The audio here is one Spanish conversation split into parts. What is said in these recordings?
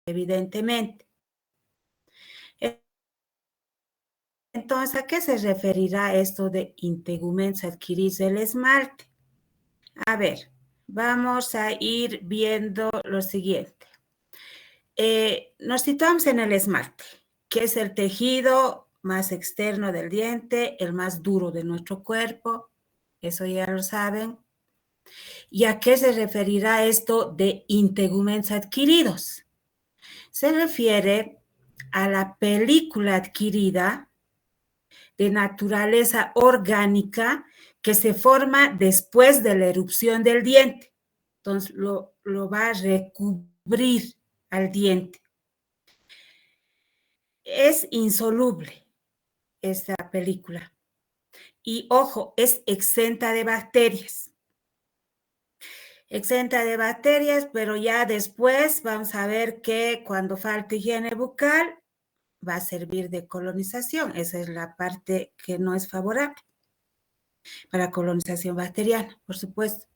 evidentemente. Entonces, ¿a qué se referirá esto de integuments adquiridos del esmalte? A ver, vamos a ir viendo lo siguiente. Nos situamos en el esmalte, que es el tejido más externo del diente, el más duro de nuestro cuerpo, eso ya lo saben. ¿Y a qué se referirá esto de integuments adquiridos? Se refiere a la película adquirida de naturaleza orgánica que se forma después de la erupción del diente. Entonces, lo va a recubrir al diente. Es insoluble esta película. Y ojo, es exenta de bacterias. Exenta de bacterias, pero ya después vamos a ver que cuando falte higiene bucal va a servir de colonización. Esa es la parte que no es favorable para colonización bacteriana, por supuesto.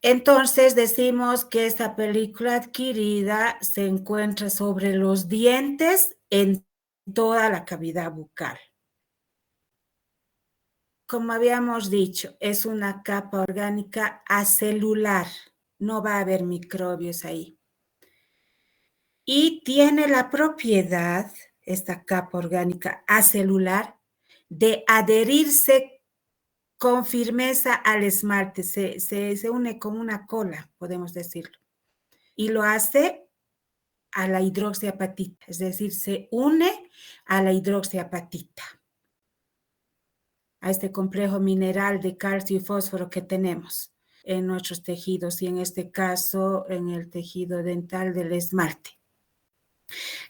Entonces decimos que esta película adquirida se encuentra sobre los dientes en toda la cavidad bucal. Como habíamos dicho, es una capa orgánica acelular, no va a haber microbios ahí. Y tiene la propiedad, esta capa orgánica acelular, de adherirse con firmeza al esmalte, se une como una cola, podemos decirlo. Y lo hace a la hidroxiapatita, es decir, se une a la hidroxiapatita, a este complejo mineral de calcio y fósforo que tenemos en nuestros tejidos y en este caso en el tejido dental del esmalte.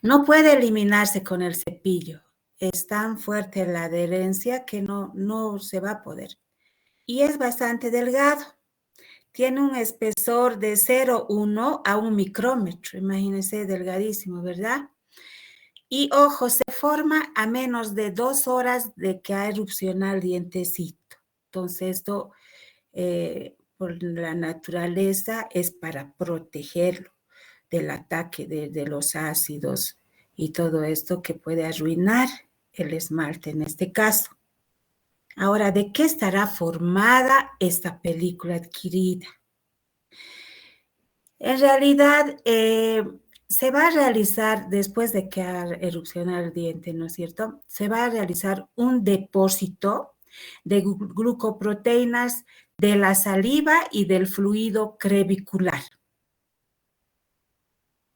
No puede eliminarse con el cepillo, es tan fuerte la adherencia que no se va a poder. Y es bastante delgado. Tiene un espesor de 0,1 a 1 micrómetro, imagínense, delgadísimo, ¿verdad? Y ojo, se forma a menos de 2 horas de que ha erupcionado el dientecito. Entonces, esto por la naturaleza es para protegerlo del ataque de los ácidos y todo esto que puede arruinar el esmalte en este caso. Ahora, ¿de qué estará formada esta película adquirida? En realidad, se va a realizar, después de que ha erupcionado el diente, ¿no es cierto? Se va a realizar un depósito de glucoproteínas de la saliva y del fluido crevicular.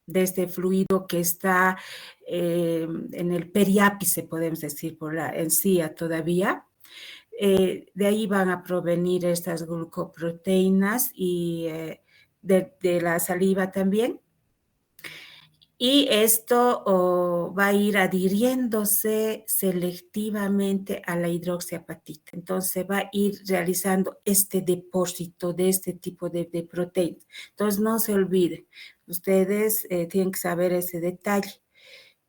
De este fluido que está en el periápice, podemos decir, por la encía todavía. De ahí van a provenir estas glucoproteínas y de la saliva también. Y esto va a ir adhiriéndose selectivamente a la hidroxiapatita. Entonces va a ir realizando este depósito de este tipo de proteínas. Entonces no se olviden, ustedes tienen que saber ese detalle,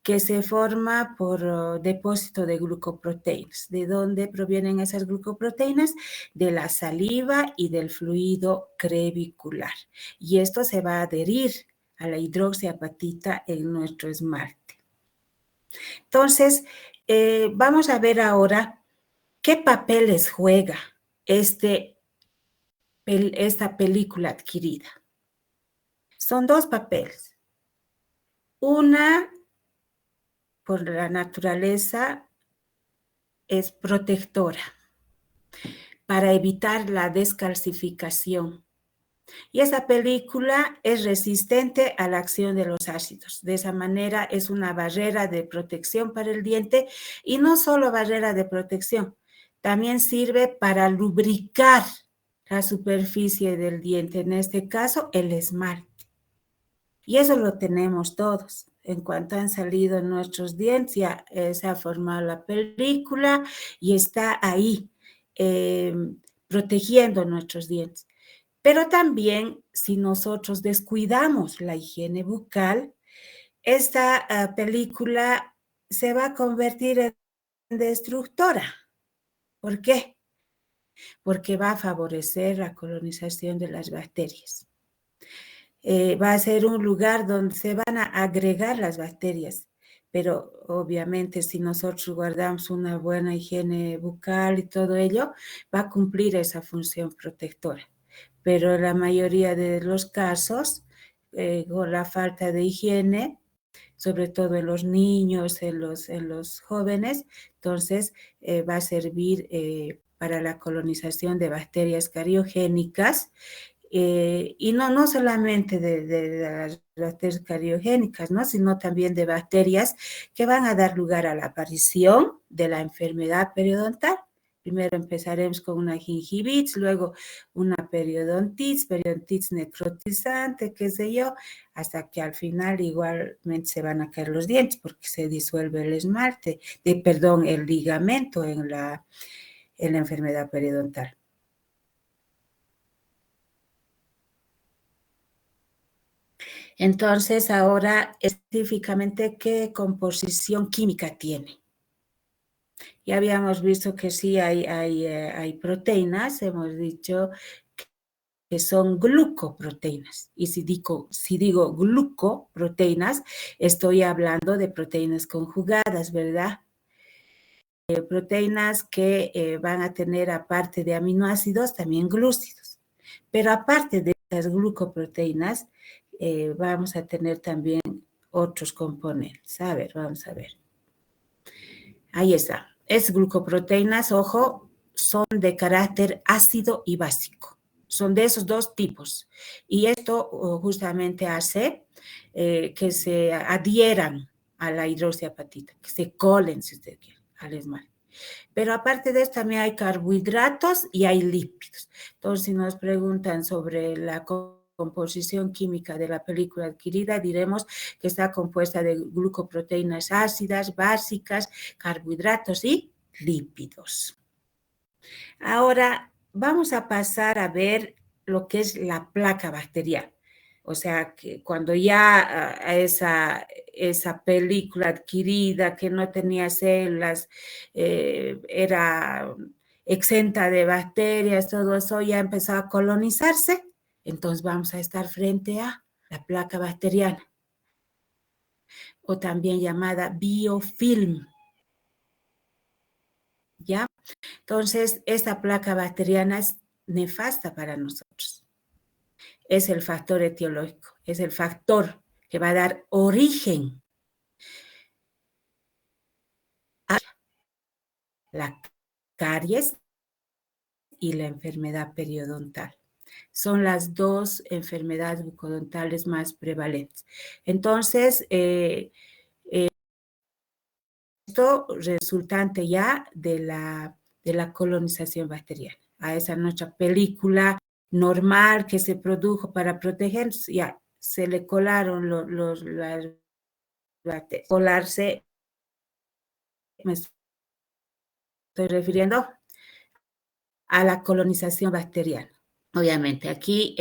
que se forma por depósito de glucoproteínas. ¿De dónde provienen esas glucoproteínas? De la saliva y del fluido crevicular. Y esto se va a adherir a la hidroxiapatita en nuestro esmalte. Entonces, vamos a ver ahora qué papeles juega esta película adquirida. Son 2 papeles. Una, por la naturaleza, es protectora para evitar la descalcificación. Y esa película es resistente a la acción de los ácidos. De esa manera es una barrera de protección para el diente y no solo barrera de protección, también sirve para lubricar la superficie del diente, en este caso el esmalte. Y eso lo tenemos todos. En cuanto han salido nuestros dientes, ya se ha formado la película y está ahí protegiendo nuestros dientes. Pero también, si nosotros descuidamos la higiene bucal, esta película se va a convertir en destructora. ¿Por qué? Porque va a favorecer la colonización de las bacterias. va a ser un lugar donde se van a agregar las bacterias, pero obviamente si nosotros guardamos una buena higiene bucal y todo ello, va a cumplir esa función protectora. Pero en la mayoría de los casos, con la falta de higiene, sobre todo en los niños, en los jóvenes, entonces va a servir para la colonización de bacterias cariogénicas y no solamente de las bacterias cariogénicas, ¿no? Sino también de bacterias que van a dar lugar a la aparición de la enfermedad periodontal. Primero empezaremos con una gingivitis, luego una periodontitis necrotizante, qué sé yo, hasta que al final igualmente se van a caer los dientes porque se disuelve el esmalte, perdón, el ligamento en la enfermedad periodontal. Entonces, ahora específicamente, ¿qué composición química tiene? Ya habíamos visto que sí hay proteínas, hemos dicho que son glucoproteínas. Y si digo glucoproteínas, estoy hablando de proteínas conjugadas, ¿verdad? Proteínas que van a tener, aparte de aminoácidos, también glúcidos. Pero aparte de las glucoproteínas, vamos a tener también otros componentes. A ver, vamos a ver. Ahí está. Es glucoproteínas, ojo, son de carácter ácido y básico. Son de esos dos tipos. Y esto justamente hace que se adhieran a la hidroxiapatita, que se colen, si usted quiere, al esmalte. Pero aparte de esto también hay carbohidratos y hay lípidos. Entonces, si nos preguntan sobre la composición química de la película adquirida, diremos que está compuesta de glucoproteínas ácidas, básicas, carbohidratos y lípidos. Ahora vamos a pasar a ver lo que es la placa bacteriana. O sea, que cuando ya esa película adquirida que no tenía células, era exenta de bacterias, todo eso ya empezó a colonizarse, entonces vamos a estar frente a la placa bacteriana, o también llamada biofilm, ¿ya? Entonces, esta placa bacteriana es nefasta para nosotros. Es el factor etiológico, es el factor que va a dar origen a la caries y la enfermedad periodontal. Son las dos enfermedades bucodontales más prevalentes. Entonces, esto resultante ya de la colonización bacteriana. A esa nuestra película normal que se produjo para protegernos, ya se le colaron las bacterias. Colarse, me estoy refiriendo a la colonización bacteriana. Obviamente, aquí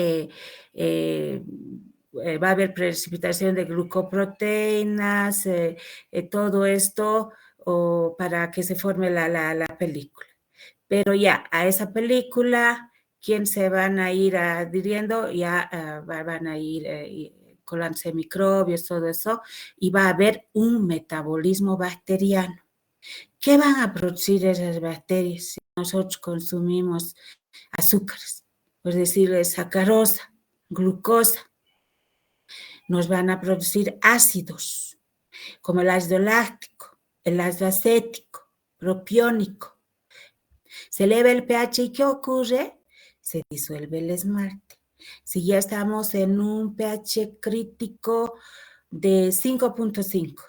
va a haber precipitación de glucoproteínas, todo esto para que se forme la película. Pero ya a esa película, ¿quién se van a ir adhiriendo? Ya van a ir colándose microbios, todo eso, y va a haber un metabolismo bacteriano. ¿Qué van a producir esas bacterias si nosotros consumimos azúcares? Pues decirle sacarosa, glucosa. Nos van a producir ácidos, como el ácido láctico, el ácido acético, propiónico. Se eleva el pH y ¿qué ocurre? Se disuelve el esmalte. Si ya estamos en un pH crítico de 5.5,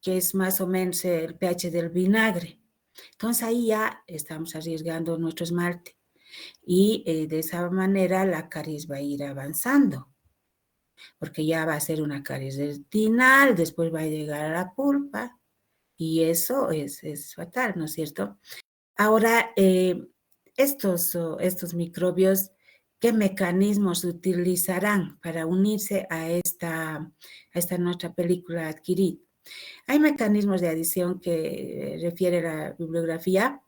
que es más o menos el pH del vinagre, entonces ahí ya estamos arriesgando nuestro esmalte y de esa manera la caries va a ir avanzando, porque ya va a ser una caries retinal, después va a llegar a la pulpa y eso es fatal, ¿no es cierto? Ahora, estos microbios, ¿qué mecanismos utilizarán para unirse a esta nuestra película adquirida? Hay mecanismos de adición que refiere la bibliografía,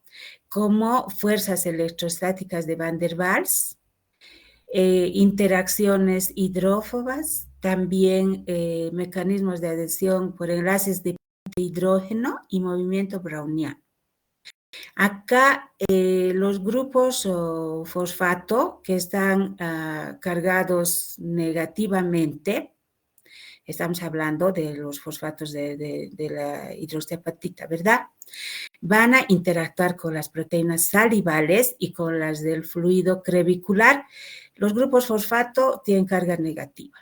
como fuerzas electrostáticas de Van der Waals, interacciones hidrófobas, también mecanismos de adhesión por enlaces de hidrógeno y movimiento browniano. Acá los grupos fosfato que están cargados negativamente, estamos hablando de los fosfatos de la hidroxiapatita, ¿verdad? Van a interactuar con las proteínas salivales y con las del fluido crevicular. Los grupos fosfato tienen carga negativa.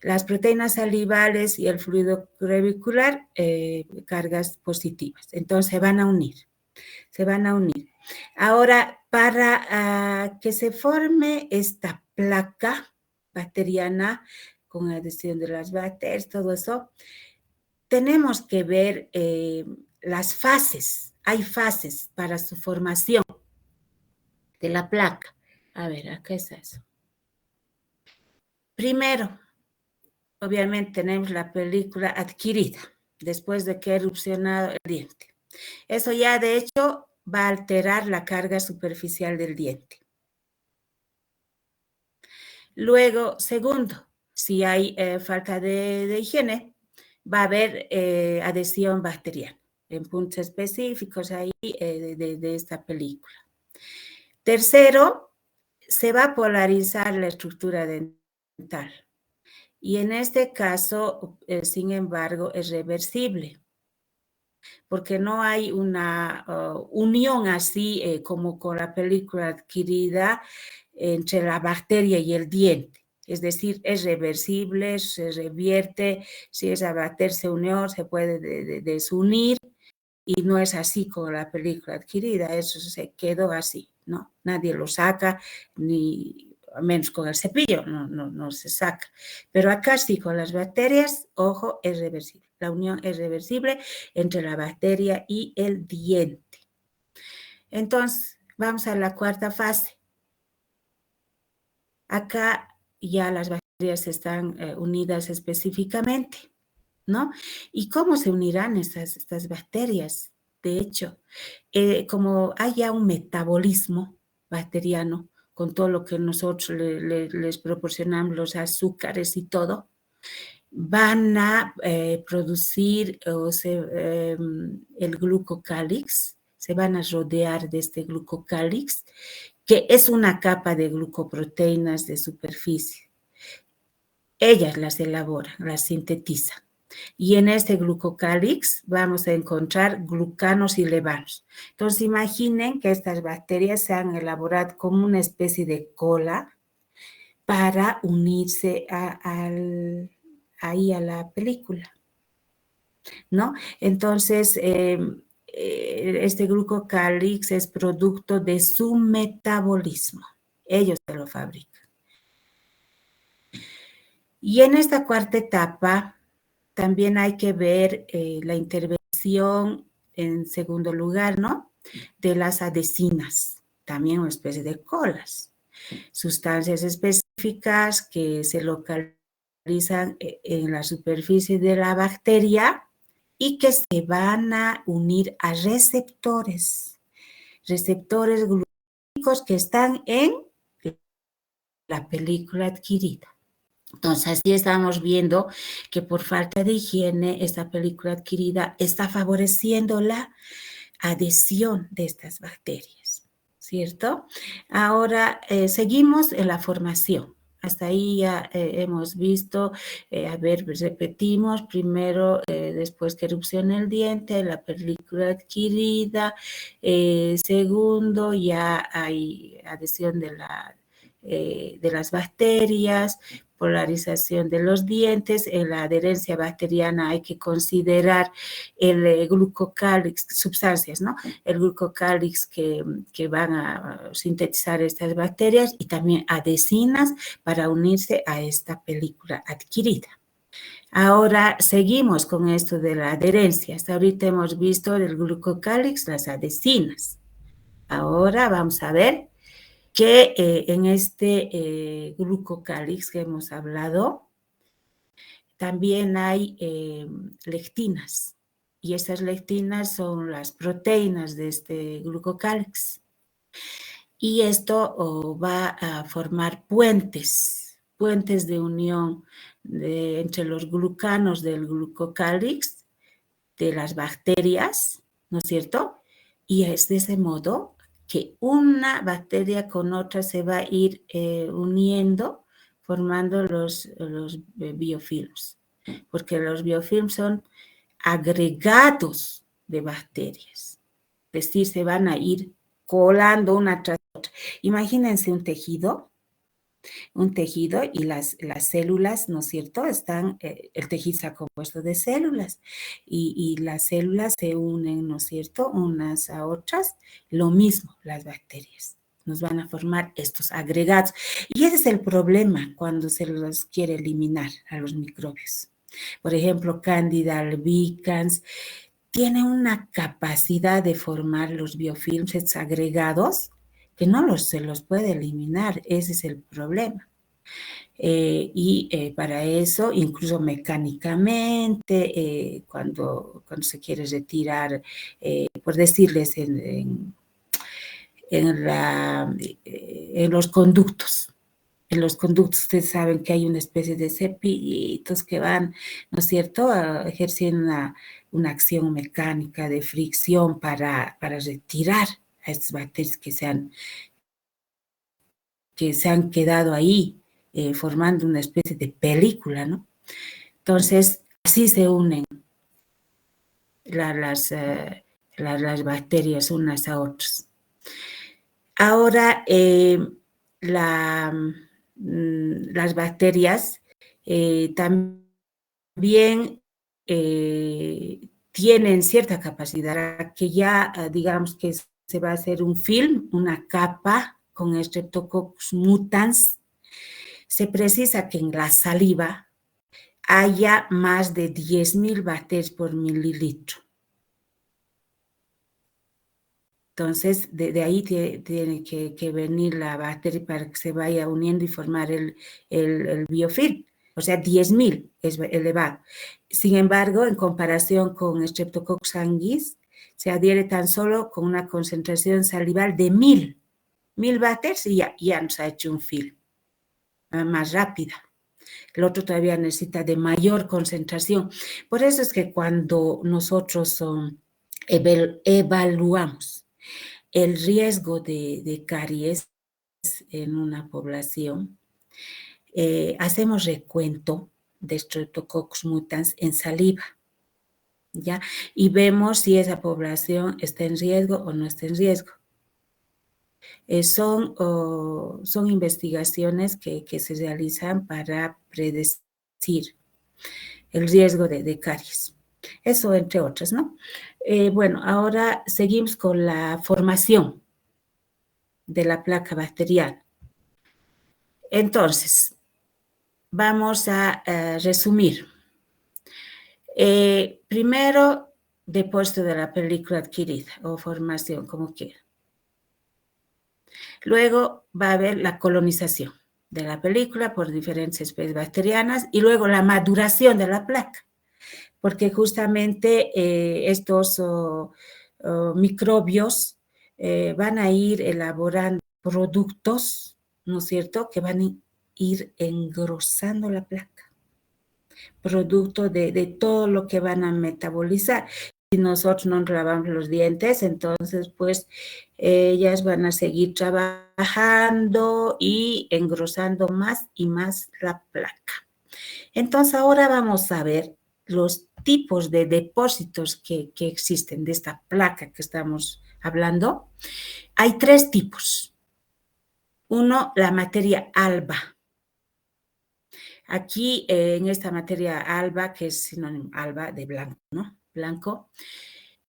Las proteínas salivales y el fluido crevicular, cargas positivas. Entonces se van a unir. Ahora, para que se forme esta placa bacteriana con adhesión de las bacterias, todo eso, tenemos que ver las fases. Hay fases para su formación de la placa. A ver, acá está eso. Primero, obviamente tenemos la película adquirida, después de que ha erupcionado el diente. Eso ya, de hecho, va a alterar la carga superficial del diente. Luego, segundo, si hay falta de higiene, va a haber adhesión bacteriana en puntos específicos ahí de esta película. Tercero, se va a polarizar la estructura dental. Y en este caso, sin embargo, es reversible, porque no hay una unión así como con la película adquirida entre la bacteria y el diente. Es decir, es reversible, se revierte, si esa bacteria se unió, se puede desunir, y no es así con la película adquirida, eso se quedó así, ¿no? Nadie lo saca, ni a menos con el cepillo, no se saca. Pero acá sí, con las bacterias, ojo, es reversible. La unión es reversible entre la bacteria y el diente. Entonces, vamos a la cuarta fase. Acá ya las bacterias están unidas específicamente, ¿no? ¿Y cómo se unirán estas bacterias? De hecho, como hay ya un metabolismo bacteriano con todo lo que nosotros les proporcionamos, los azúcares y todo, van a producir el glucocálix, se van a rodear de este glucocálix, que es una capa de glucoproteínas de superficie. Ellas las elaboran, las sintetizan. Y en este glucocálix vamos a encontrar glucanos y levanos. Entonces imaginen que estas bacterias se han elaborado como una especie de cola para unirse ahí a la película, ¿no? Entonces, este glucocálix es producto de su metabolismo. Ellos se lo fabrican. Y en esta cuarta etapa también hay que ver la intervención, en segundo lugar, ¿no? De las adhesinas, también una especie de colas, sustancias específicas que se localizan en la superficie de la bacteria y que se van a unir a receptores glucónicos que están en la película adquirida. Entonces, así estamos viendo que por falta de higiene, esta película adquirida está favoreciendo la adhesión de estas bacterias, ¿cierto? Ahora, seguimos en la formación. Hasta ahí ya hemos visto, a ver, repetimos, primero, después que erupciona el diente, la película adquirida, segundo, ya hay adhesión de las bacterias, polarización de los dientes. En la adherencia bacteriana hay que considerar el glucocálix, sustancias, ¿no? El glucocálix que van a sintetizar estas bacterias y también adhesinas para unirse a esta película adquirida. Ahora seguimos con esto de la adherencia. Hasta ahorita hemos visto del glucocálix las adhesinas. Ahora vamos a ver que en este glucocálix que hemos hablado, también hay lectinas, y esas lectinas son las proteínas de este glucocálix. y esto va a formar puentes de unión entre los glucanos del glucocálix de las bacterias, ¿no es cierto? Y es de ese modo que una bacteria con otra se va a ir uniendo, formando los biofilms, porque los biofilms son agregados de bacterias, es decir, se van a ir colando una tras otra. Imagínense un tejido y las células, ¿no es cierto? El tejido está compuesto de células y las células se unen, ¿no es cierto?, unas a otras. Lo mismo las bacterias nos van a formar estos agregados. Y ese es el problema cuando se los quiere eliminar a los microbios. Por ejemplo, Candida albicans tiene una capacidad de formar los biofilms agregados que no se los puede eliminar, ese es el problema. Para eso, incluso mecánicamente, cuando se quiere retirar, por decirles, en los conductos. En los conductos ustedes saben que hay una especie de cepillitos que van, ¿no es cierto?, ejerciendo una acción mecánica de fricción para retirar a estas bacterias que se han quedado ahí formando una especie de película, ¿no? Entonces, así se unen las bacterias unas a otras. Ahora, las bacterias también tienen cierta capacidad que ya, digamos que se va a hacer un film, una capa con Streptococcus mutans. Se precisa que en la saliva haya más de 10.000 bacterias por mililitro. Entonces, de ahí tiene que venir la bacteria para que se vaya uniendo y formar el biofilm. O sea, 10.000 es elevado. Sin embargo, en comparación con Streptococcus sanguis, se adhiere tan solo con una concentración salival de 1.000 bacterias y ya nos ha hecho un film más rápida. El otro todavía necesita de mayor concentración. Por eso es que cuando nosotros evaluamos el riesgo de caries en una población, hacemos recuento de Streptococcus mutans en saliva, ¿ya? Y vemos si esa población está en riesgo o no está en riesgo. Son investigaciones que se realizan para predecir el riesgo de caries. Eso entre otras, ¿no? Bueno, ahora seguimos con la formación de la placa bacteriana. Entonces, vamos a resumir. Primero, depósito de la película adquirida o formación, como quiera. Luego va a haber la colonización de la película por diferentes especies bacterianas y luego la maduración de la placa, porque justamente estos microbios van a ir elaborando productos, ¿no es cierto?, que van a ir engrosando la placa, producto de todo lo que van a metabolizar. Si nosotros no nos lavamos los dientes, entonces pues ellas van a seguir trabajando y engrosando más y más la placa. Entonces ahora vamos a ver los tipos de depósitos que existen de esta placa que estamos hablando. Hay 3 tipos. Uno, la materia alba. Aquí en esta materia alba, que es sinónimo alba de blanco, ¿no? Blanco.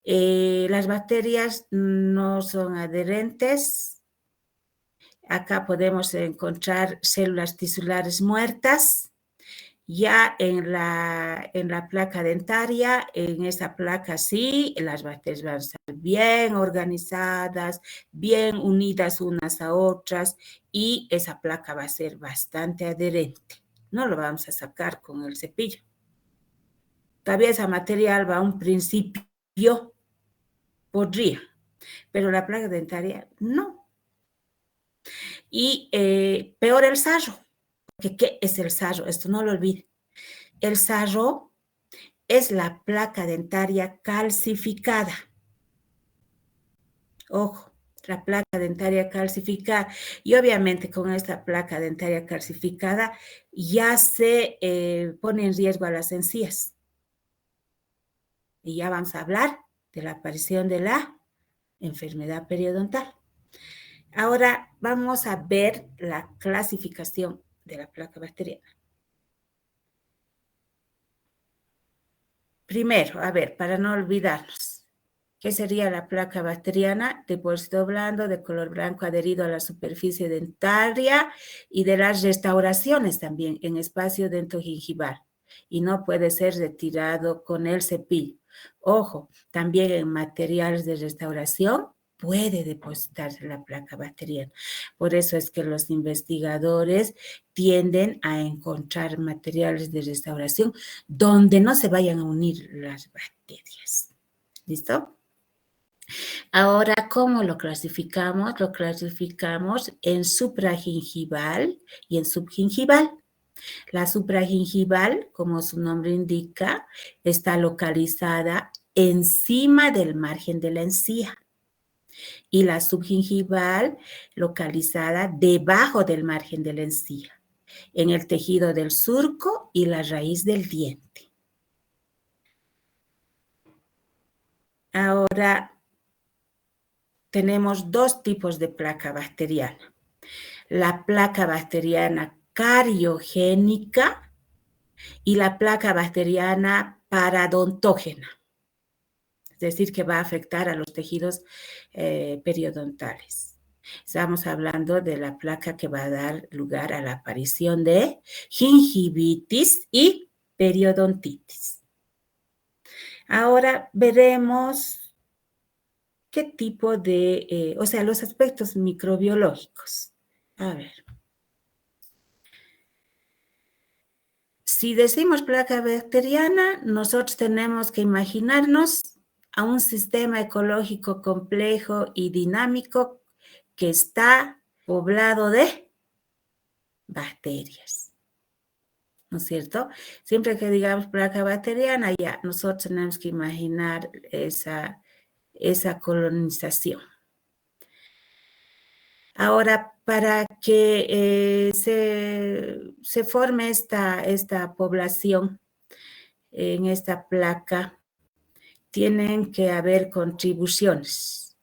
Las bacterias no son adherentes. Acá podemos encontrar células tisulares muertas. Ya en la placa dentaria, en esa placa sí, las bacterias van a estar bien organizadas, bien unidas unas a otras y esa placa va a ser bastante adherente. No lo vamos a sacar con el cepillo. Todavía esa materia alba a un principio podría, pero la placa dentaria no. Y peor el sarro, porque ¿qué es el sarro? Esto no lo olvide. El sarro es la placa dentaria calcificada. Ojo, la placa dentaria calcificada. Y obviamente con esta placa dentaria calcificada ya se pone en riesgo a las encías. Y ya vamos a hablar de la aparición de la enfermedad periodontal. Ahora vamos a ver la clasificación de la placa bacteriana. Primero, a ver, para no olvidarnos, ¿qué sería la placa bacteriana? Depósito blando de color blanco adherido a la superficie dentaria y de las restauraciones también en espacio dentogingival y no puede ser retirado con el cepillo. Ojo, también en materiales de restauración puede depositarse la placa bacteriana. Por eso es que los investigadores tienden a encontrar materiales de restauración donde no se vayan a unir las bacterias. ¿Listo? Ahora, ¿cómo lo clasificamos? Lo clasificamos en supragingival y en subgingival. La supragingival, como su nombre indica, está localizada encima del margen de la encía y la subgingival localizada debajo del margen de la encía, en el tejido del surco y la raíz del diente. Ahora tenemos dos tipos de placa bacteriana. La placa bacteriana cariogénica y la placa bacteriana paradontógena. Es decir, que va a afectar a los tejidos periodontales. Estamos hablando de la placa que va a dar lugar a la aparición de gingivitis y periodontitis. Ahora veremos qué tipo de, o sea, los aspectos microbiológicos. A ver. Si decimos placa bacteriana, nosotros tenemos que imaginarnos a un sistema ecológico complejo y dinámico que está poblado de bacterias, ¿no es cierto? Siempre que digamos placa bacteriana, ya nosotros tenemos que imaginar esa colonización. Ahora, para que se forme esta población en esta placa, tienen que haber contribuciones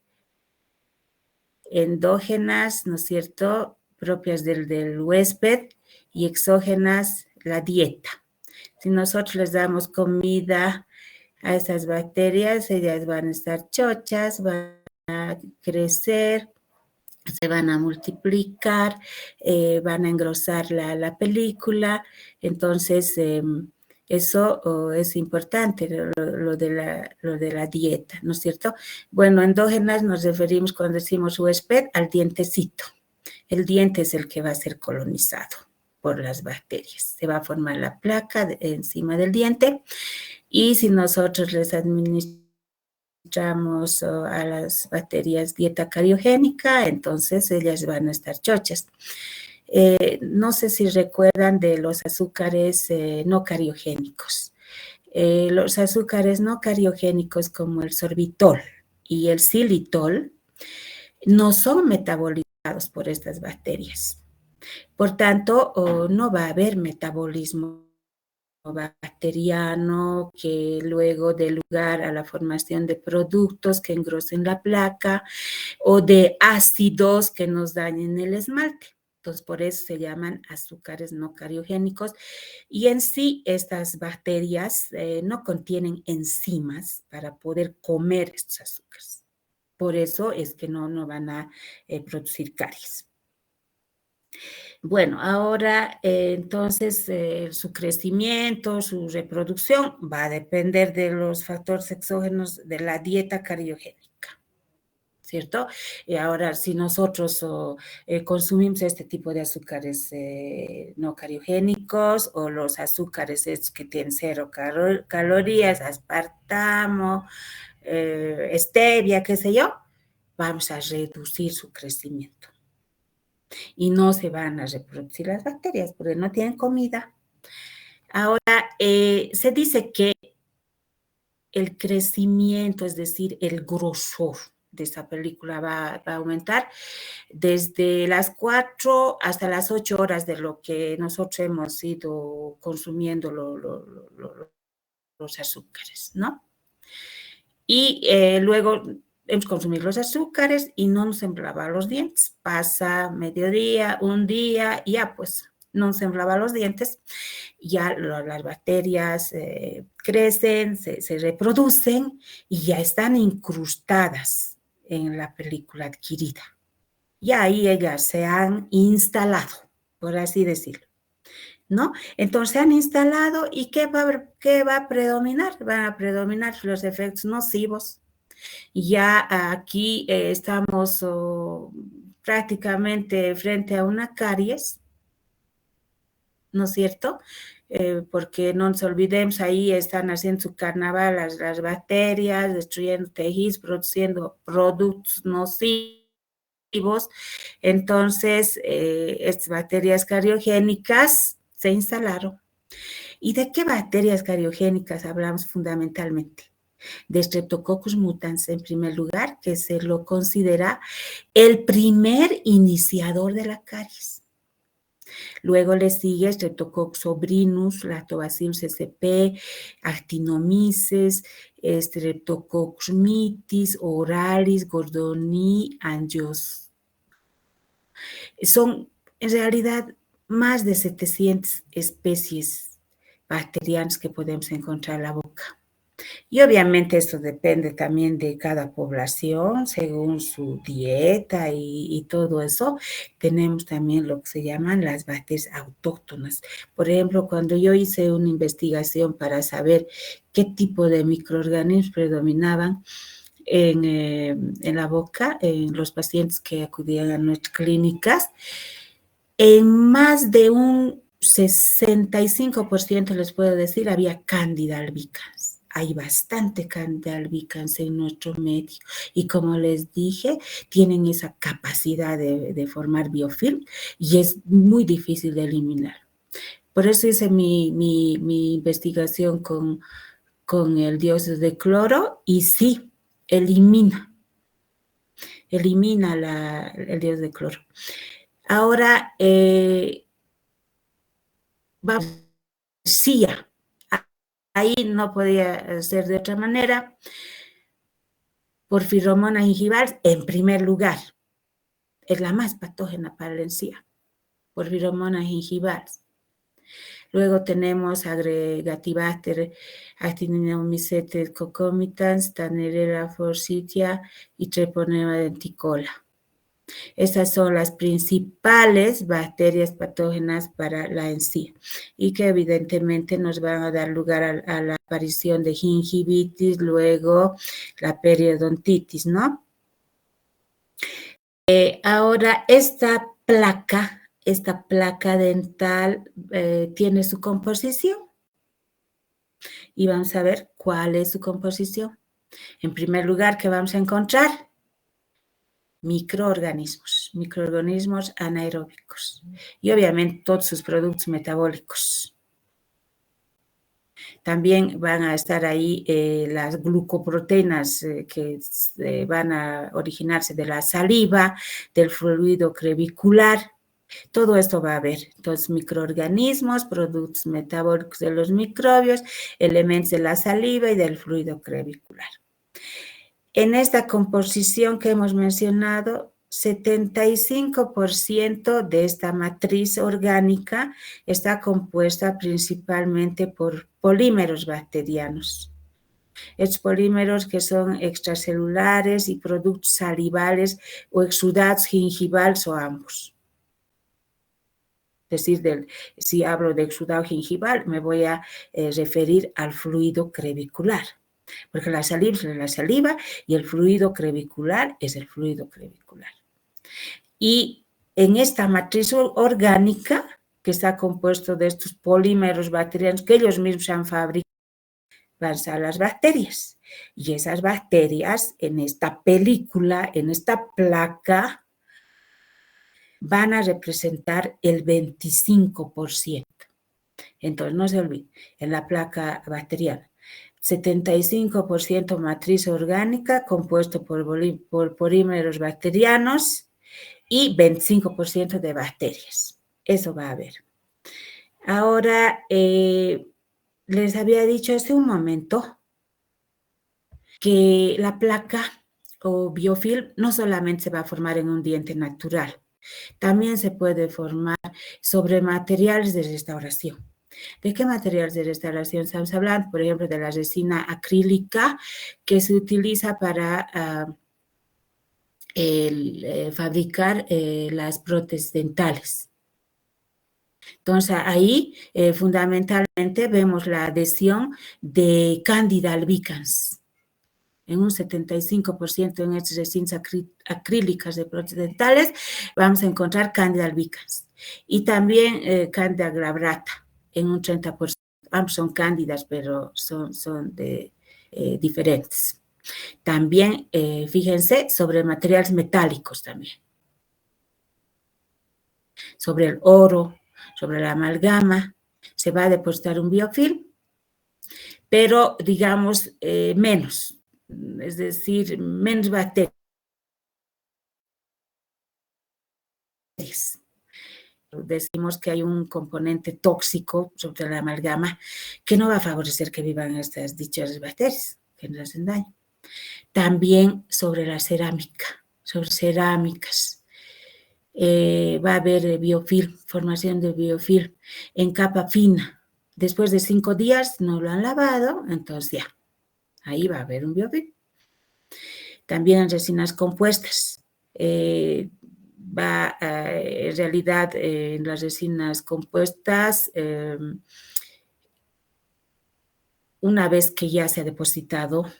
endógenas, ¿no es cierto?, propias del huésped y exógenas, la dieta. Si nosotros les damos comida a esas bacterias, ellas van a estar chochas, van a crecer, se van a multiplicar, van a engrosar la película. Entonces, eso es importante, lo de la dieta, ¿no es cierto? Bueno, endógenas nos referimos cuando decimos huésped al dientecito. El diente es el que va a ser colonizado por las bacterias. Se va a formar la placa encima del diente y si nosotros les administramos a las bacterias dieta cariogénica, entonces ellas van a estar chochas. No sé si recuerdan de los azúcares no cariogénicos. Los azúcares no cariogénicos como el sorbitol y el xilitol no son metabolizados por estas bacterias. Por tanto, no va a haber metabolismo bacteriano que luego dé lugar a la formación de productos que engrosen la placa o de ácidos que nos dañen el esmalte. Entonces, por eso se llaman azúcares no cariogénicos. Y en sí, estas bacterias no contienen enzimas para poder comer estos azúcares. Por eso es que no van a producir caries. Bueno, ahora entonces su crecimiento, su reproducción va a depender de los factores exógenos de la dieta cariogénica, ¿cierto? Y ahora, si nosotros consumimos este tipo de azúcares no cariogénicos o los azúcares que tienen cero calorías, aspartamo, stevia, qué sé yo, vamos a reducir su crecimiento. y no se van a reproducir las bacterias porque no tienen comida. Ahora, se dice que el crecimiento, es decir, el grosor de esta película va a aumentar desde las 4 hasta las 8 horas de lo que nosotros hemos ido consumiendo los azúcares, ¿no? Y luego hemos consumido los azúcares y no nos hemos lavado los dientes. Pasa mediodía, un día, y ya pues no se lava los dientes, ya las bacterias crecen, se reproducen y ya están incrustadas en la película adquirida. Y ahí ellas se han instalado, por así decirlo, ¿no? Entonces se han instalado y ¿qué va a predominar? Van a predominar los efectos nocivos. Y ya aquí estamos prácticamente frente a una caries, ¿no es cierto? Porque no nos olvidemos, ahí están haciendo su carnaval las bacterias, destruyendo tejidos, produciendo productos nocivos. Entonces, estas bacterias cariogénicas se instalaron. ¿Y de qué bacterias cariogénicas hablamos fundamentalmente? De Streptococcus mutans, en primer lugar, que se lo considera el primer iniciador de la caries. Luego le sigue Streptococcus sobrinus, Lactobacillus sp, Actinomyces, Streptococcus mitis, Oralis, Gordoni, Angios. Son en realidad más de 700 especies bacterianas que podemos encontrar en la boca. Y obviamente esto depende también de cada población, según su dieta y todo eso. Tenemos también lo que se llaman las bacterias autóctonas. Por ejemplo, cuando yo hice una investigación para saber qué tipo de microorganismos predominaban en la boca, en los pacientes que acudían a nuestras clínicas, en más de un 65%, les puedo decir, había Candida albicans. Hay bastante Candida albicans en nuestro medio y como les dije, tienen esa capacidad de formar biofilm y es muy difícil de eliminar. Por eso hice mi investigación con el dióxido de cloro y sí, elimina el dióxido de cloro. Ahora, vacía. Ahí no podía ser de otra manera. Porfiromona gingivalis, en primer lugar, es la más patógena para la encía. Porfiromona gingivalis. Luego tenemos Agregatibacter, Actinomycetes concomitans, Tannerella forsythia y Treponema denticola. Estas son las principales bacterias patógenas para la encía y que evidentemente nos van a dar lugar a la aparición de gingivitis, luego la periodontitis, ¿no? Ahora, esta placa dental tiene su composición y vamos a ver cuál es su composición. En primer lugar, ¿qué vamos a encontrar? Microorganismos anaeróbicos y obviamente todos sus productos metabólicos. También van a estar ahí las glucoproteínas que van a originarse de la saliva, del fluido crevicular. Todo esto va a haber. Entonces, microorganismos, productos metabólicos de los microbios, elementos de la saliva y del fluido crevicular. En esta composición que hemos mencionado, 75% de esta matriz orgánica está compuesta principalmente por polímeros bacterianos. Estos polímeros que son extracelulares y productos salivales o exudados gingivales o ambos. Es decir, si hablo de exudado gingival, me voy a referir al fluido crevicular. Porque la saliva es la saliva y el fluido crevicular es el fluido crevicular. Y en esta matriz orgánica, que está compuesto de estos polímeros bacterianos que ellos mismos han fabricado, van a estar las bacterias. Y esas bacterias en esta película, en esta placa, van a representar el 25%. Entonces, no se olvide, en la placa bacteriana, 75% matriz orgánica compuesto por polímeros bacterianos y 25% de bacterias. Eso va a haber. Ahora, les había dicho hace un momento que la placa o biofilm no solamente se va a formar en un diente natural, también se puede formar sobre materiales de restauración. ¿De qué materiales de restauración estamos hablando? Por ejemplo, de la resina acrílica que se utiliza para fabricar las prótesis dentales. Entonces, ahí fundamentalmente vemos la adhesión de Candida albicans. En un 75% en estas resinas acrílicas de prótesis dentales vamos a encontrar Candida albicans. Y también Candida glabrata en un 30%. Ambos son cándidas, pero son diferentes. También, fíjense, sobre materiales metálicos también. Sobre el oro, sobre la amalgama, se va a depositar un biofilm, pero digamos menos, es decir, menos bacterias. Decimos que hay un componente tóxico sobre la amalgama que no va a favorecer que vivan estas dichas bacterias, que nos hacen daño. También sobre la cerámica, sobre cerámicas. Va a haber biofilm, formación de biofilm en capa fina. Después de 5 días no lo han lavado, entonces ya, ahí va a haber un biofilm. También en resinas compuestas. En realidad, en las resinas compuestas, una vez que ya se ha depositado,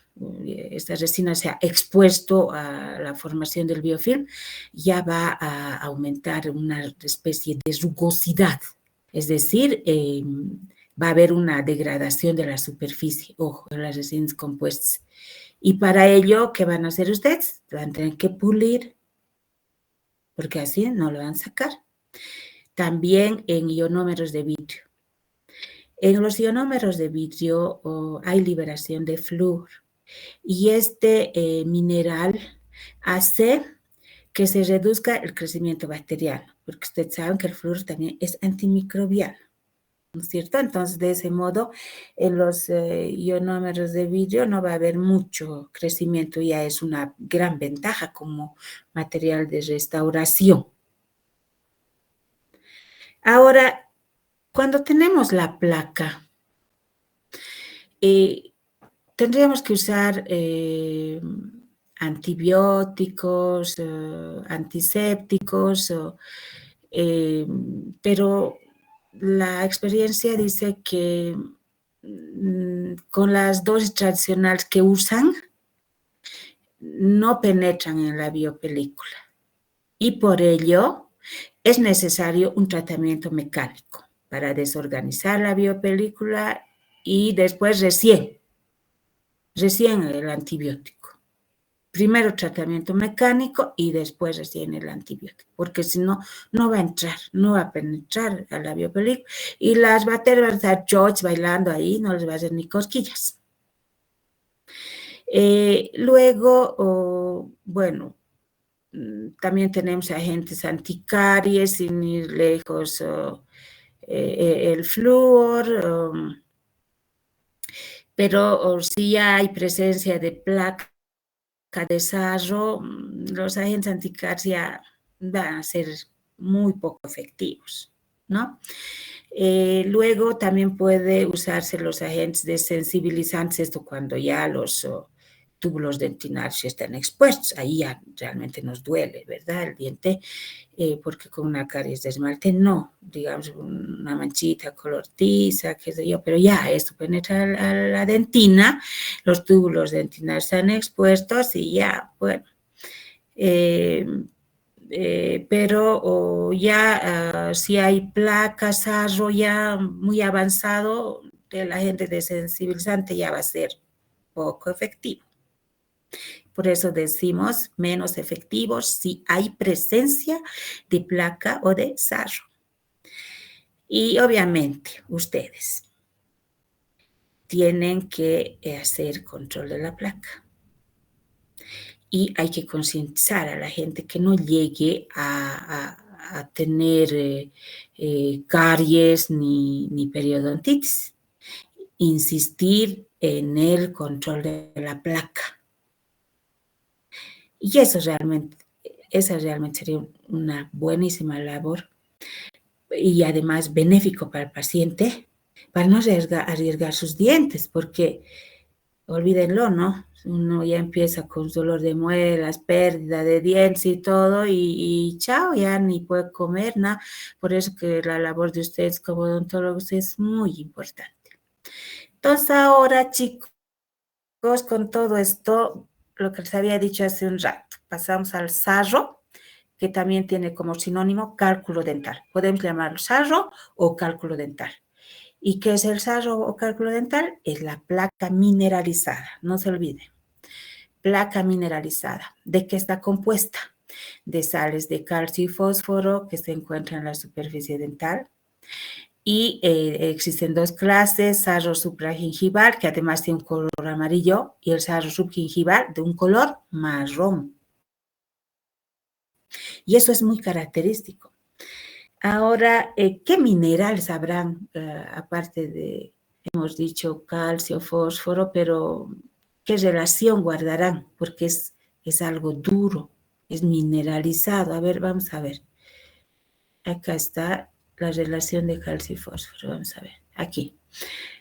esta resina se ha expuesto a la formación del biofilm, ya va a aumentar una especie de rugosidad, es decir, va a haber una degradación de la superficie, ojo, en las resinas compuestas. Y para ello, ¿qué van a hacer ustedes? Van a tener que pulir, porque así no lo van a sacar. También en ionómeros de vidrio. En los ionómeros de vidrio hay liberación de flúor y este mineral hace que se reduzca el crecimiento bacteriano, porque ustedes saben que el flúor también es antimicrobiano, ¿no es cierto? Entonces, de ese modo, en los ionómeros de vidrio no va a haber mucho crecimiento, ya es una gran ventaja como material de restauración. Ahora, cuando tenemos la placa, tendríamos que usar antibióticos, antisépticos, pero la experiencia dice que con las dosis tradicionales que usan, no penetran en la biopelícula. Y por ello es necesario un tratamiento mecánico para desorganizar la biopelícula y después recién el antibiótico. Primero tratamiento mecánico y después recién el antibiótico, porque si no, no va a entrar, no va a penetrar a la biopelícula y las bacterias van a estar George bailando ahí, no les va a hacer ni cosquillas. Luego, bueno, también tenemos agentes anticaries, sin ir lejos, el flúor, pero si hay presencia de placa de sarro, los agentes anticaries ya van a ser muy poco efectivos, ¿no? Luego también puede usarse los agentes desensibilizantes, esto cuando ya los túbulos dentinarios están expuestos, ahí ya realmente nos duele, ¿verdad? El diente, porque con una caries de esmalte no, digamos una manchita color tiza, qué sé yo, pero ya esto penetra a la dentina, los túbulos dentinarios están expuestos y ya, bueno, pero ya si hay placas, sarro ya muy avanzado, el agente desensibilizante ya va a ser poco efectivo. Por eso decimos menos efectivos si hay presencia de placa o de sarro. Y obviamente ustedes tienen que hacer control de la placa. Y hay que concientizar a la gente que no llegue a tener caries ni periodontitis. Insistir en el control de la placa. Y esa realmente sería una buenísima labor y además benéfico para el paciente, para no arriesgar sus dientes, porque olvídenlo, ¿no? Uno ya empieza con dolor de muelas, pérdida de dientes y todo, y chao, ya ni puede comer nada. Por eso que la labor de ustedes como odontólogos es muy importante. Entonces ahora, chicos, con todo esto, lo que les había dicho hace un rato, pasamos al sarro, que también tiene como sinónimo cálculo dental. Podemos llamarlo sarro o cálculo dental. ¿Y qué es el sarro o cálculo dental? Es la placa mineralizada, no se olviden. Placa mineralizada. ¿De qué está compuesta? De sales de calcio y fósforo que se encuentran en la superficie dental. Y existen dos clases, sarro supragingival, que además tiene un color amarillo, y el sarro subgingival de un color marrón. Y eso es muy característico. Ahora, ¿qué minerales habrán, aparte de, hemos dicho, calcio, fósforo, pero qué relación guardarán? Porque es algo duro, es mineralizado. A ver, vamos a ver. Acá está la relación de calcio y fósforo. Vamos a ver, aquí.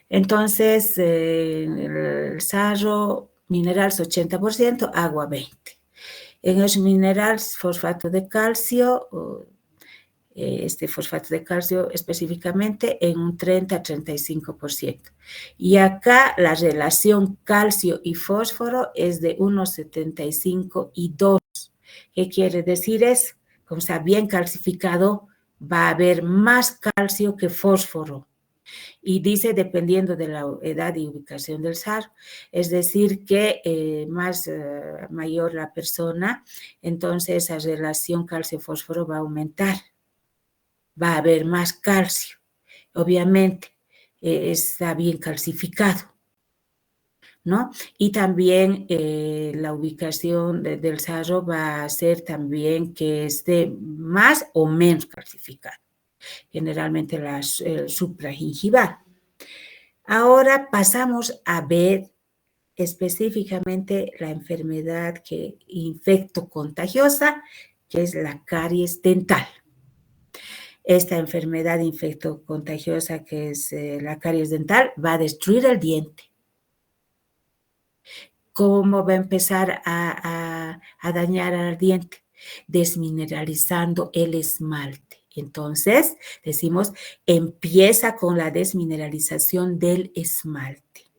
Entonces, el sarro, minerales 80%, agua 20%. En los minerales, fosfato de calcio, este fosfato de calcio específicamente en un 30 a 35%. Y acá la relación calcio y fósforo es de 1,75 y 2. ¿Qué quiere decir eso? Como está bien calcificado, va a haber más calcio que fósforo. Y dice dependiendo de la edad y ubicación del sarro, es decir que mayor la persona, entonces esa relación calcio-fósforo va a aumentar, va a haber más calcio, obviamente está bien calcificado, ¿no? Y también la ubicación del sarro va a ser también que esté más o menos calcificado, generalmente el supragingival. Ahora pasamos a ver específicamente la enfermedad infectocontagiosa, que es la caries dental. Esta enfermedad infectocontagiosa, que es la caries dental, va a destruir el diente. ¿Cómo va a empezar a dañar al diente? Desmineralizando el esmalte. Entonces, decimos, empieza con la desmineralización del esmalte.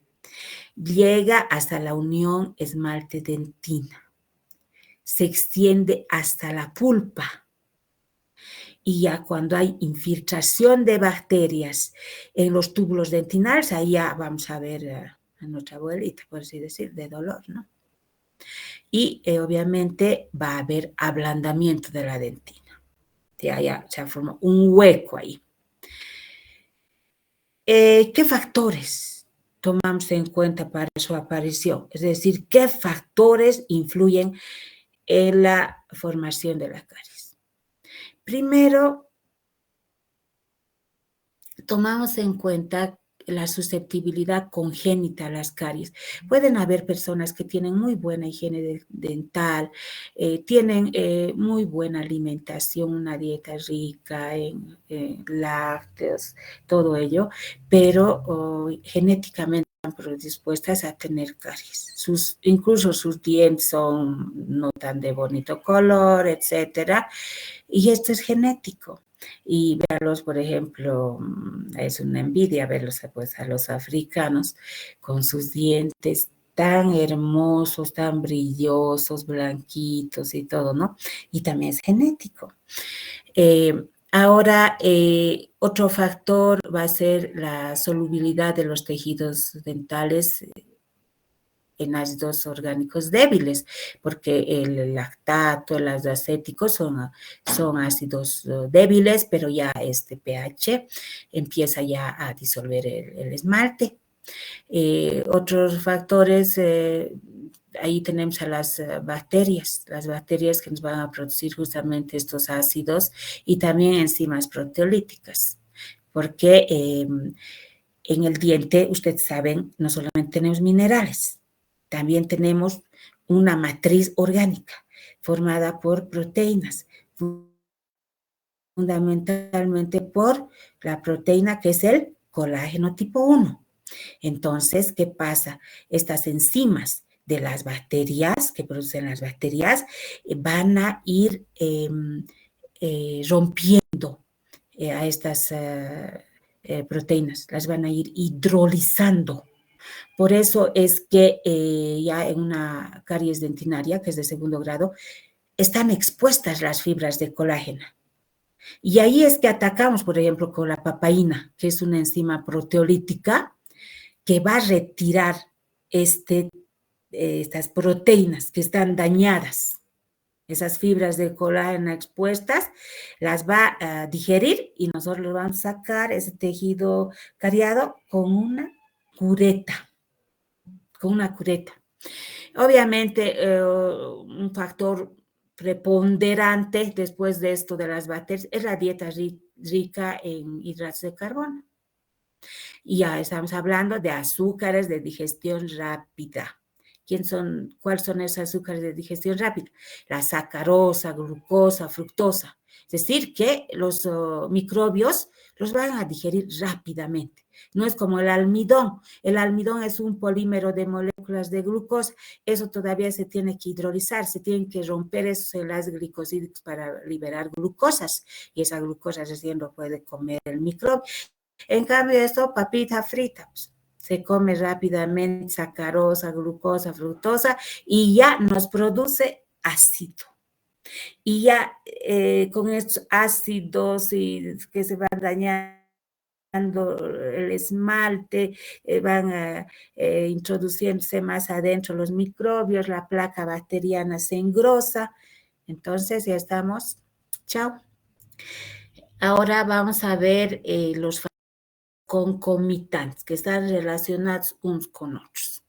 Llega hasta la unión esmalte-dentina. Se extiende hasta la pulpa. Y ya cuando hay infiltración de bacterias en los túbulos dentinales, ahí ya vamos a ver a nuestra abuelita, por así decir, de dolor, ¿no? Y obviamente va a haber ablandamiento de la dentina. Ya se forma un hueco ahí. ¿Qué factores tomamos en cuenta para su aparición? Es decir, ¿qué factores influyen en la formación de la caries? Primero, tomamos en cuenta la susceptibilidad congénita a las caries. Pueden haber personas que tienen muy buena higiene dental, tienen muy buena alimentación, una dieta rica en lácteos, todo ello, pero genéticamente están predispuestas a tener caries. Incluso sus dientes son no tan de bonito color, etcétera, y esto es genético. Y verlos, por ejemplo, es una envidia verlos pues, a los africanos con sus dientes tan hermosos, tan brillosos, blanquitos y todo, ¿no? Y también es genético. Ahora, otro factor va a ser la solubilidad de los tejidos dentales en ácidos orgánicos débiles, porque el lactato, el ácido acético son ácidos débiles, pero ya este pH empieza ya a disolver el esmalte. Otros factores, ahí tenemos a las bacterias que nos van a producir justamente estos ácidos y también enzimas proteolíticas, porque en el diente, ustedes saben, no solamente tenemos minerales, también tenemos una matriz orgánica formada por proteínas, fundamentalmente por la proteína que es el colágeno tipo 1. Entonces, ¿qué pasa? Estas enzimas de las bacterias, que producen las bacterias, van a ir rompiendo a estas proteínas, las van a ir hidrolizando. Por eso es que ya en una caries dentinaria, que es de segundo grado, están expuestas las fibras de colágeno. Y ahí es que atacamos, por ejemplo, con la papaína, que es una enzima proteolítica, que va a retirar estas proteínas que están dañadas. Esas fibras de colágeno expuestas, las va a digerir y nosotros vamos a sacar ese tejido cariado con una cureta. Obviamente, un factor preponderante después de esto de las bacterias es la dieta rica en hidratos de carbono. Y ya estamos hablando de azúcares de digestión rápida. ¿Cuáles son esos azúcares de digestión rápida? La sacarosa, glucosa, fructosa. Es decir, que los microbios los van a digerir rápidamente. No es como el almidón. El almidón es un polímero de moléculas de glucosa. Eso todavía se tiene que hidrolizar, se tienen que romper esos enlaces glicosídicos para liberar glucosas. Y esa glucosa recién lo puede comer el microbio. En cambio, esto, papita frita, pues, se come rápidamente, sacarosa, glucosa, fructosa, y ya nos produce ácido. Y ya con estos ácidos y que se van dañando el esmalte, van introduciéndose más adentro los microbios, la placa bacteriana se engrosa. Entonces ya estamos. Chao. Ahora vamos a ver los concomitantes, que están relacionados unos con otros.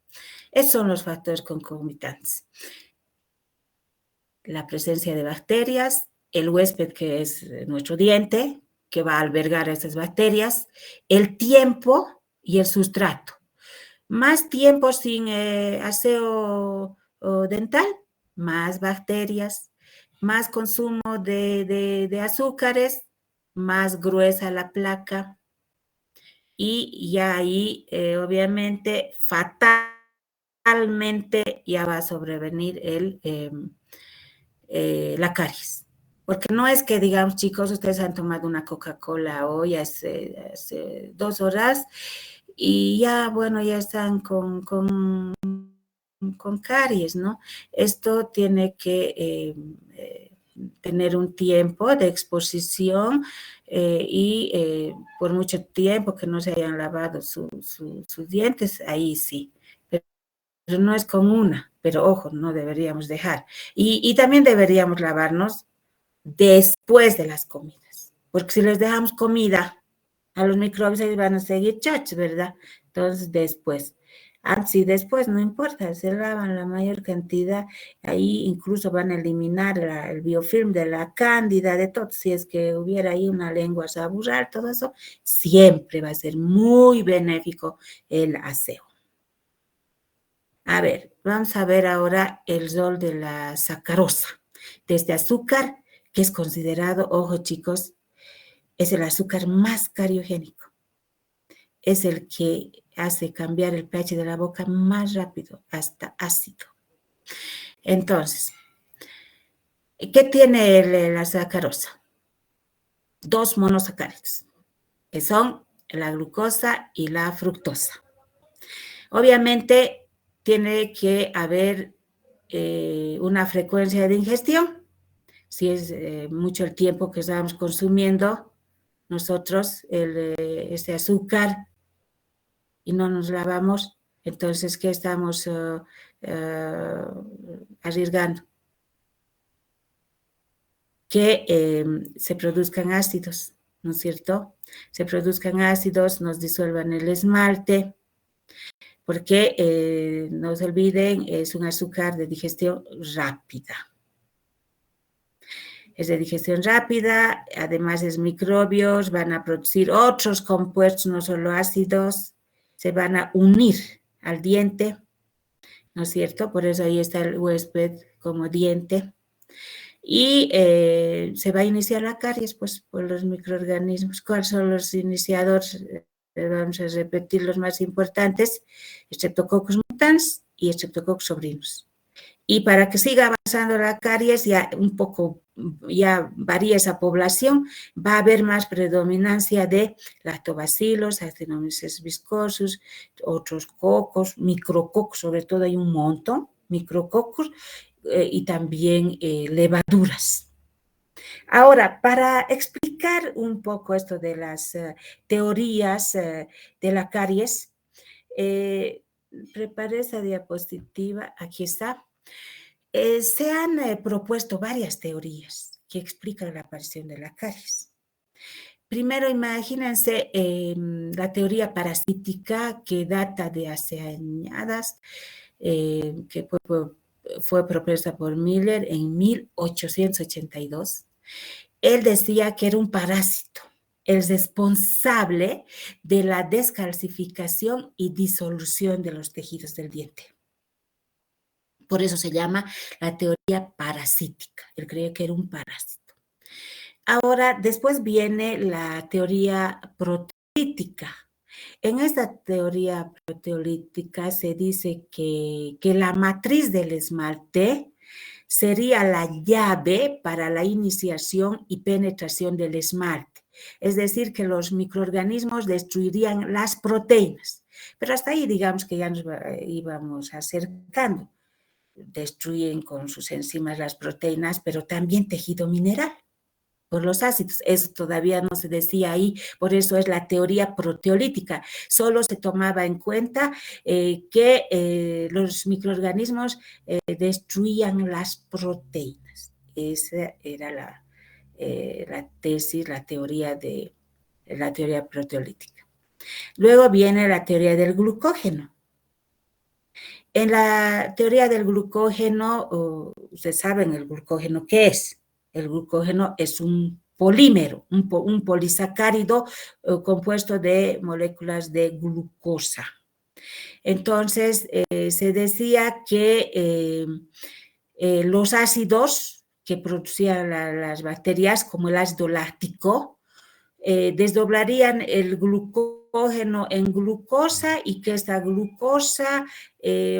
Esos son los factores concomitantes. La presencia de bacterias, el huésped que es nuestro diente, que va a albergar esas bacterias, el tiempo y el sustrato. Más tiempo sin aseo dental, más bacterias, más consumo de azúcares, más gruesa la placa. Y ya ahí, obviamente, fatalmente ya va a sobrevenir la caries. Porque no es que, digamos, chicos, ustedes han tomado una Coca-Cola hoy hace 2 horas y ya, bueno, ya están con caries, ¿no? Esto tiene que tener un tiempo de exposición y por mucho tiempo que no se hayan lavado sus dientes, ahí sí. Pero no es con una, pero ojo, no deberíamos dejar. Y también deberíamos lavarnos después de las comidas, porque si les dejamos comida a los microbios, ellos van a seguir chachos, ¿verdad? Entonces, después. Antes y después, no importa, se lavan la mayor cantidad, ahí incluso van a eliminar el biofilm de la cándida, de todo, si es que hubiera ahí una lengua sabural, todo eso, siempre va a ser muy benéfico el aseo. A ver, vamos a ver ahora el rol de la sacarosa. Desde azúcar, que es considerado, ojo chicos, es el azúcar más cariogénico. Es el que hace cambiar el pH de la boca más rápido, hasta ácido. Entonces, ¿qué tiene la sacarosa? 2 monosacáridos, que son la glucosa y la fructosa. Obviamente, tiene que haber una frecuencia de ingestión. Si es mucho el tiempo que estamos consumiendo nosotros este azúcar y no nos lavamos, Entonces, ¿qué estamos arriesgando? Que se produzcan ácidos, ¿no es cierto? Se produzcan ácidos, nos disuelvan el esmalte, porque no se olviden, es un azúcar de digestión rápida. Es de digestión rápida, además es microbios, van a producir otros compuestos, no solo ácidos, se van a unir al diente, ¿no es cierto? Por eso ahí está el huésped como diente. Y se va a iniciar la caries, pues, por los microorganismos. ¿Cuáles son los iniciadores? Vamos a repetir los más importantes: Streptococcus mutans y Streptococcus sobrinus. Y para que siga avanzando la caries, ya un poco, ya varía esa población, va a haber más predominancia de lactobacilos, actinomyces viscosus, otros cocos, micrococos, sobre todo hay un montón, micrococos, y también levaduras. Ahora, para explicar un poco esto de las teorías de la caries, preparé esa diapositiva, aquí está. Se han propuesto varias teorías que explican la aparición de la caries. Primero, imagínense la teoría parasítica que data de hace añadas, que fue propuesta por Miller en 1882. Él decía que era un parásito, el responsable de la descalcificación y disolución de los tejidos del diente. Por eso se llama la teoría parasítica. Él creía que era un parásito. Ahora, después viene la teoría proteolítica. En esta teoría proteolítica se dice que la matriz del esmalte sería la llave para la iniciación y penetración del esmalte. Es decir, que los microorganismos destruirían las proteínas. Pero hasta ahí, digamos que ya nos íbamos acercando. Destruyen con sus enzimas las proteínas, pero también tejido mineral por los ácidos. Eso todavía no se decía ahí, por eso es la teoría proteolítica. Solo se tomaba en cuenta que los microorganismos destruían las proteínas. Esa era la tesis, la teoría proteolítica. Luego viene la teoría del glucógeno. En la teoría del glucógeno, ustedes saben el glucógeno qué es. El glucógeno es un polímero, un polisacárido compuesto de moléculas de glucosa. Entonces, se decía que los ácidos que producían las bacterias, como el ácido láctico, desdoblarían el glucógeno en glucosa y que esta glucosa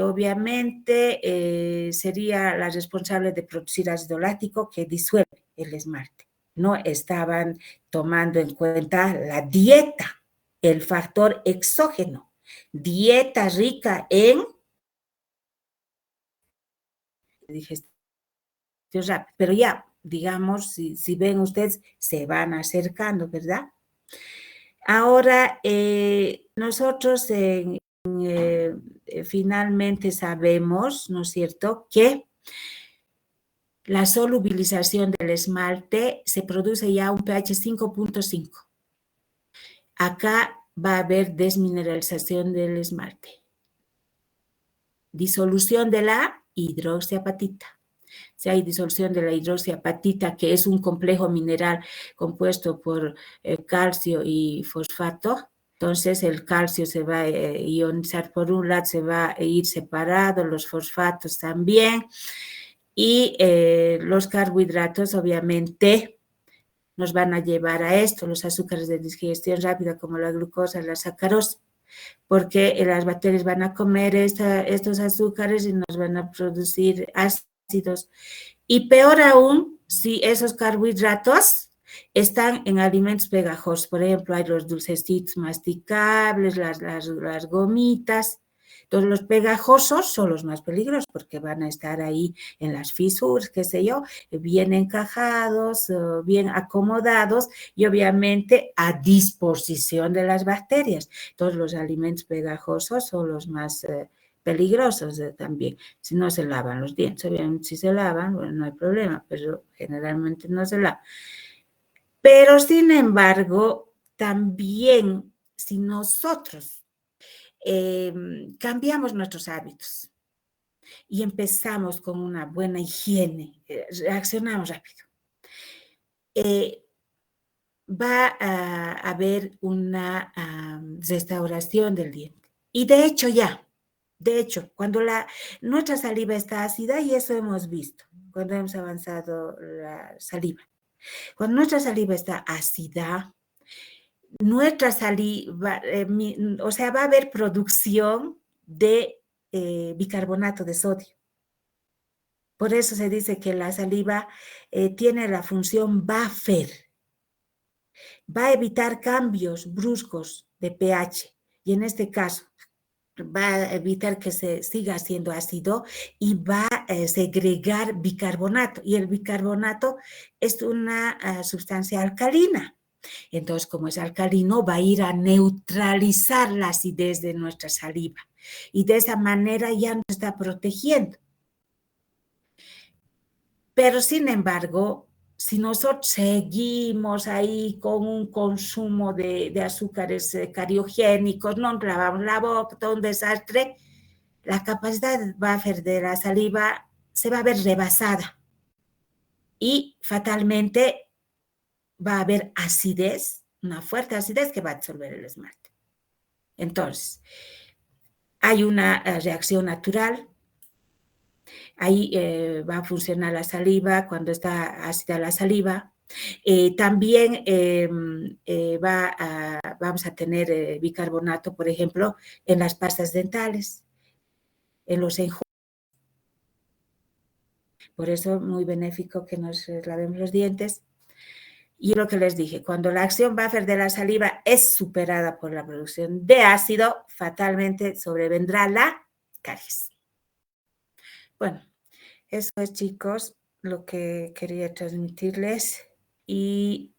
obviamente sería la responsable de producir ácido láctico que disuelve el esmalte. No estaban tomando en cuenta la dieta, el factor exógeno, dieta rica en digestión rápida, pero ya, digamos, si ven ustedes, se van acercando, ¿verdad? Ahora, nosotros finalmente sabemos, ¿no es cierto?, que la solubilización del esmalte se produce ya a un pH 5.5. Acá va a haber desmineralización del esmalte. Disolución de la hidroxiapatita. Si hay disolución de la hidroxiapatita, que es un complejo mineral compuesto por calcio y fosfato, entonces el calcio se va a ionizar por un lado, se va a ir separado, los fosfatos también, y los carbohidratos obviamente nos van a llevar a esto, los azúcares de digestión rápida como la glucosa, la sacarosa, porque las bacterias van a comer estos azúcares y nos van a producir ácidos. Y peor aún, si esos carbohidratos están en alimentos pegajosos. Por ejemplo, hay los dulcecitos masticables, las gomitas. Entonces, los pegajosos son los más peligrosos porque van a estar ahí en las fisuras, qué sé yo, bien encajados, bien acomodados y obviamente a disposición de las bacterias. Entonces, los alimentos pegajosos son los más peligrosos también. Si no se lavan los dientes, obviamente si se lavan, bueno, no hay problema, pero generalmente no se lavan. Pero, sin embargo, también si nosotros cambiamos nuestros hábitos y empezamos con una buena higiene, reaccionamos rápido, va a haber una restauración del diente. Y de hecho cuando nuestra saliva está ácida, y eso hemos visto cuando hemos avanzado la saliva, cuando nuestra saliva está ácida, nuestra saliva, o sea, va a haber producción de bicarbonato de sodio. Por eso se dice que la saliva tiene la función buffer, va a evitar cambios bruscos de pH y en este caso va a evitar que se siga haciendo ácido y va a segregar bicarbonato y el bicarbonato es una sustancia alcalina. Entonces, como es alcalino, va a ir a neutralizar la acidez de nuestra saliva y de esa manera ya nos está protegiendo. Pero, sin embargo, si nosotros seguimos ahí con un consumo de azúcares cariogénicos, no lavamos la boca, todo un desastre, la capacidad buffer de la saliva se va a ver rebasada y fatalmente va a haber acidez, una fuerte acidez que va a absorber el esmalte. Entonces, hay una reacción natural. Ahí va a funcionar la saliva cuando está ácida la saliva. También vamos a tener bicarbonato, por ejemplo, en las pastas dentales, en los enjuagues. Por eso, muy benéfico que nos lavemos los dientes. Y lo que les dije, cuando la acción buffer de la saliva es superada por la producción de ácido, fatalmente sobrevendrá la caries. Bueno, eso es, chicos, lo que quería transmitirles. Y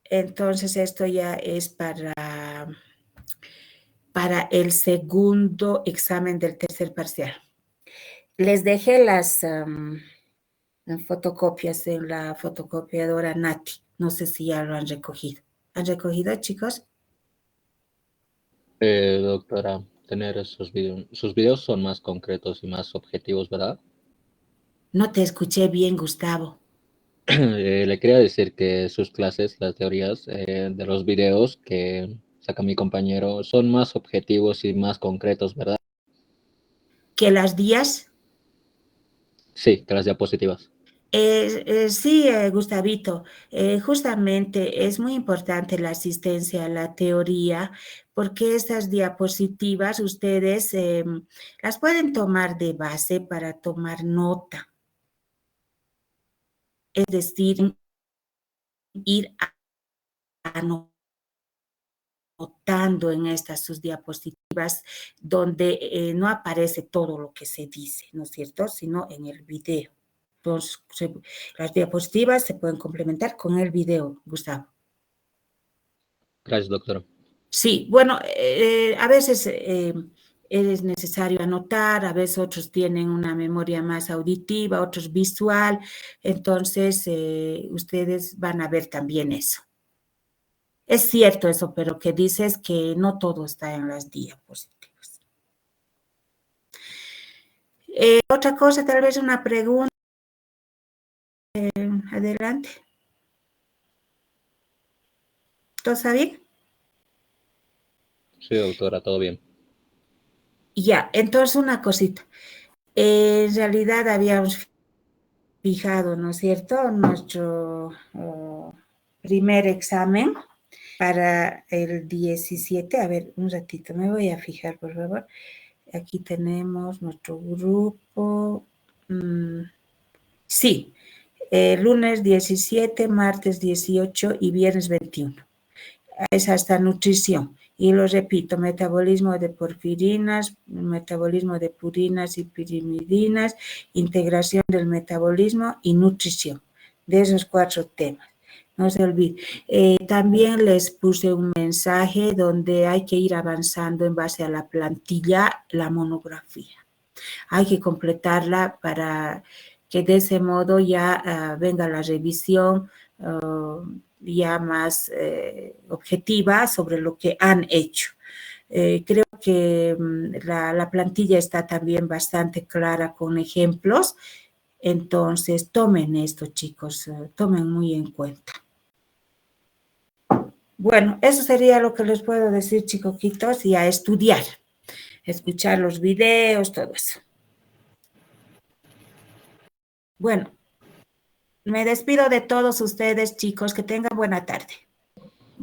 entonces esto ya es para el segundo examen del tercer parcial. Les dejé las fotocopias en la fotocopiadora Nati. No sé si ya lo han recogido. ¿Han recogido, chicos? Doctora, tener sus videos son más concretos y más objetivos, ¿verdad? No te escuché bien, Gustavo. Le quería decir que sus clases, las teorías de los videos que saca mi compañero son más objetivos y más concretos, ¿verdad? ¿Que las días? Sí, que las diapositivas. Sí, Gustavito, justamente es muy importante la asistencia a la teoría porque estas diapositivas ustedes las pueden tomar de base para tomar nota. Es decir, ir anotando en estas sus diapositivas donde no aparece todo lo que se dice, ¿no es cierto?, sino en el video. Entonces, las diapositivas se pueden complementar con el video, Gustavo. Gracias, doctora. Sí, bueno, a veces es necesario anotar, a veces otros tienen una memoria más auditiva, otros visual, entonces ustedes van a ver también eso. Es cierto eso, pero que dices que no todo está en las diapositivas. Otra cosa, tal vez una pregunta. Adelante. ¿Todo está bien? Sí, doctora, todo bien. Ya, entonces una cosita. En realidad habíamos fijado, ¿no es cierto?, nuestro primer examen para el 17. A ver, un ratito, me voy a fijar, por favor. Aquí tenemos nuestro grupo. Sí, lunes 17, martes 18 y viernes 21. Es hasta nutrición. Y lo repito, metabolismo de porfirinas, metabolismo de purinas y pirimidinas, integración del metabolismo y nutrición, de esos 4 temas. No se olvide. También les puse un mensaje donde hay que ir avanzando en base a la plantilla, la monografía. Hay que completarla para que de ese modo ya venga la revisión ya más objetiva sobre lo que han hecho. Creo que la plantilla está también bastante clara con ejemplos, entonces tomen esto, chicos, tomen muy en cuenta. Bueno, eso sería lo que les puedo decir, chicoquitos, y a estudiar, escuchar los videos, todo eso. Bueno, me despido de todos ustedes, chicos, que tengan buena tarde.